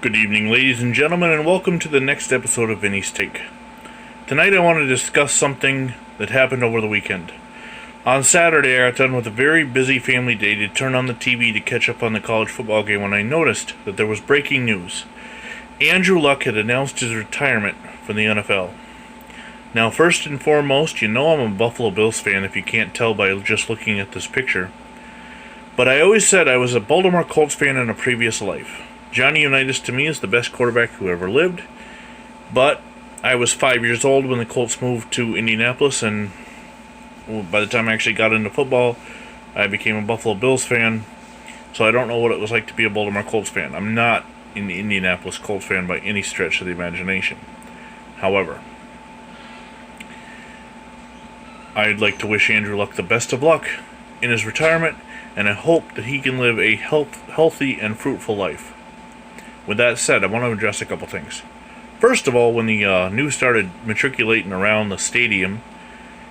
Good evening, ladies and gentlemen, and welcome to the next episode of Vinny's Take. Tonight I want to discuss something that happened over the weekend. On Saturday, I got done with a very busy family day to turn on the TV to catch up on the college football game when I noticed that there was breaking news. Andrew Luck had announced his retirement from the NFL. Now, first and foremost, you know I'm a Buffalo Bills fan if you can't tell by just looking at this picture. But I always said I was a Baltimore Colts fan in a previous life. Johnny Unitas to me is the best quarterback who ever lived, but I was 5 years old when the Colts moved to Indianapolis, and by the time I actually got into football, I became a Buffalo Bills fan, so I don't know what it was like to be a Baltimore Colts fan. I'm not an Indianapolis Colts fan by any stretch of the imagination. However, I'd like to wish Andrew Luck the best of luck in his retirement, and I hope that he can live a healthy and fruitful life. With that said, I want to address a couple things. First of all, when the news started matriculating around the stadium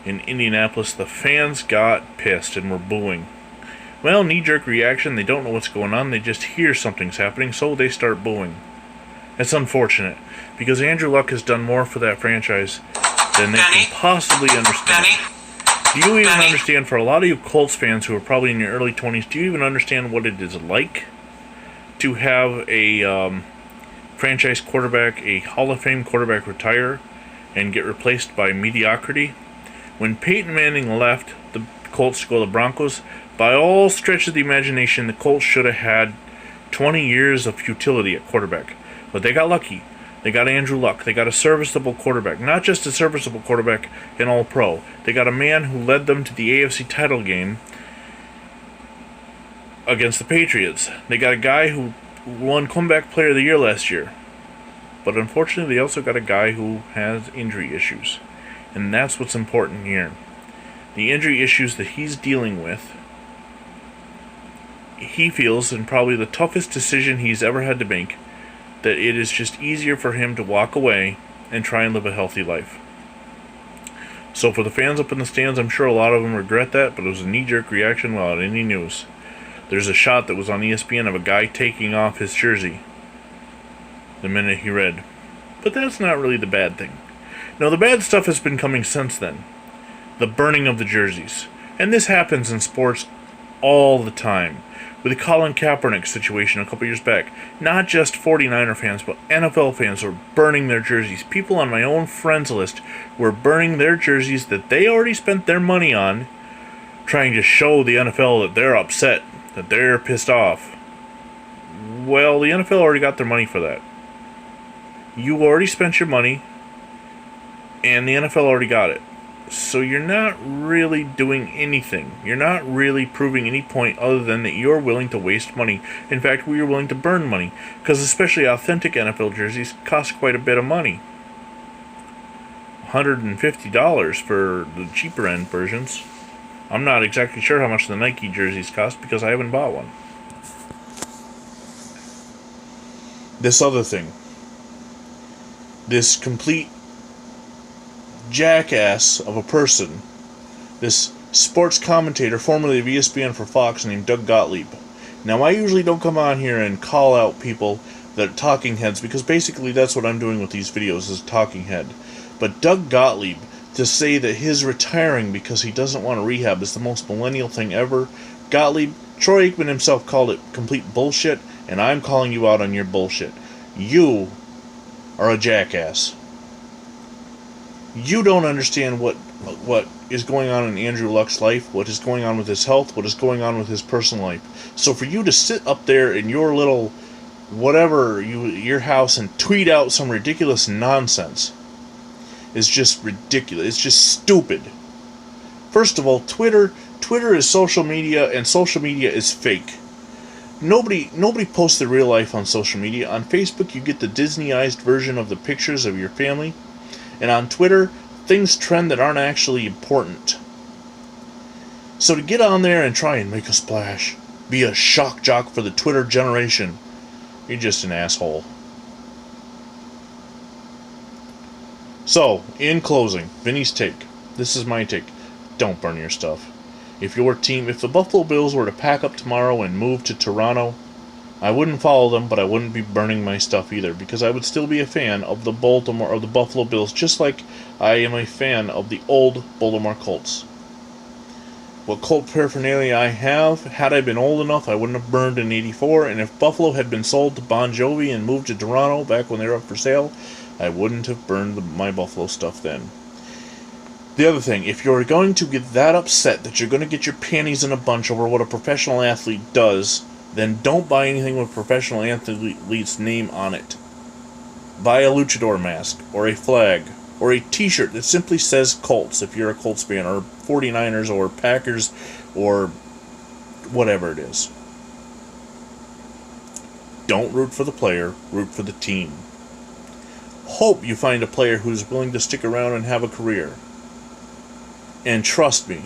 in Indianapolis, the fans got pissed and were booing. Well, knee-jerk reaction, they don't know what's going on, they just hear something's happening, so they start booing. It's unfortunate, because Andrew Luck has done more for that franchise than they can possibly understand. Do you even understand, for a lot of you Colts fans who are probably in your early 20s, do you even understand what it is like to have a franchise quarterback, a Hall of Fame quarterback, retire and get replaced by mediocrity? When Peyton Manning left the Colts to go to the Broncos, by all stretches of the imagination, the Colts should have had 20 years of futility at quarterback. But they got lucky. They got Andrew Luck. They got a serviceable quarterback. Not just a serviceable quarterback, an all-pro. They got a man who led them to the AFC title game against the Patriots. They got a guy who won Comeback Player of the Year last year. But unfortunately, they also got a guy who has injury issues. And that's what's important here. The injury issues that he's dealing with, he feels, and probably the toughest decision he's ever had to make, that it is just easier for him to walk away and try and live a healthy life. So for the fans up in the stands, I'm sure a lot of them regret that, but it was a knee-jerk reaction without any news. There's a shot that was on ESPN of a guy taking off his jersey the minute he read. But that's not really the bad thing. No, the bad stuff has been coming since then. The burning of the jerseys. And this happens in sports all the time. With the Colin Kaepernick situation a couple years back, not just 49er fans, but NFL fans were burning their jerseys. People on my own friends list were burning their jerseys that they already spent their money on, trying to show the NFL that they're upset, that they're pissed off. Well, the NFL already got their money for that. You already spent your money, and the NFL already got it. So you're not really doing anything. You're not really proving any point other than that you're willing to waste money. In fact, we are willing to burn money, because especially authentic NFL jerseys cost quite a bit of money. $150 for the cheaper end versions. I'm not exactly sure how much the Nike jerseys cost because I haven't bought one. This other thing. This complete jackass of a person, this sports commentator formerly of ESPN for Fox named Doug Gotlieb. Now, I usually don't come on here and call out people that are talking heads, because basically that's what I'm doing with these videos, is talking head. But Doug Gotlieb, to say that his retiring because he doesn't want to rehab is the most millennial thing ever. Gottlieb, Troy Aikman himself called it complete bullshit, and I'm calling you out on your bullshit. You are a jackass. You don't understand what is going on in Andrew Luck's life, what is going on with his health, what is going on with his personal life. So for you to sit up there in your little whatever, your house, and tweet out some ridiculous nonsense is just ridiculous. It's just stupid. First of all, Twitter is social media, and social media is fake. Nobody posts their real life on social media. On Facebook, you get the Disneyized version of the pictures of your family. And on Twitter, things trend that aren't actually important. So to get on there and try and make a splash, be a shock jock for the Twitter generation, you're just an asshole. So, in closing, Vinny's take. This is my take. Don't burn your stuff. If the Buffalo Bills were to pack up tomorrow and move to Toronto, I wouldn't follow them, but I wouldn't be burning my stuff either, because I would still be a fan of the Buffalo Bills, just like I am a fan of the old Baltimore Colts. What Colt paraphernalia I have, had I been old enough, I wouldn't have burned in '84, and if Buffalo had been sold to Bon Jovi and moved to Toronto back when they were up for sale, I wouldn't have burned my Buffalo stuff then. The other thing, if you're going to get that upset that you're going to get your panties in a bunch over what a professional athlete does, then don't buy anything with a professional athlete's name on it. Buy a luchador mask, or a flag, or a t-shirt that simply says Colts if you're a Colts fan, or 49ers, or Packers, or whatever it is. Don't root for the player, root for the team. Hope you find a player who's willing to stick around and have a career. And trust me,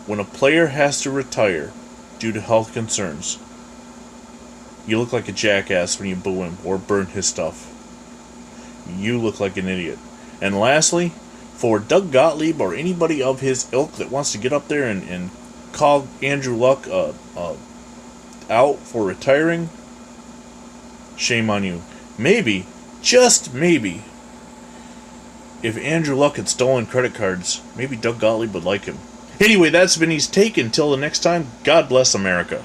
when a player has to retire due to health concerns, you look like a jackass when you boo him or burn his stuff. You look like an idiot. And lastly, for Doug Gotlieb or anybody of his ilk that wants to get up there and call Andrew Luck out for retiring, shame on you. Maybe, just maybe, if Andrew Luck had stolen credit cards, maybe Doug Gotlieb would like him. Anyway, that's Vinny's take. Until the next time, God bless America.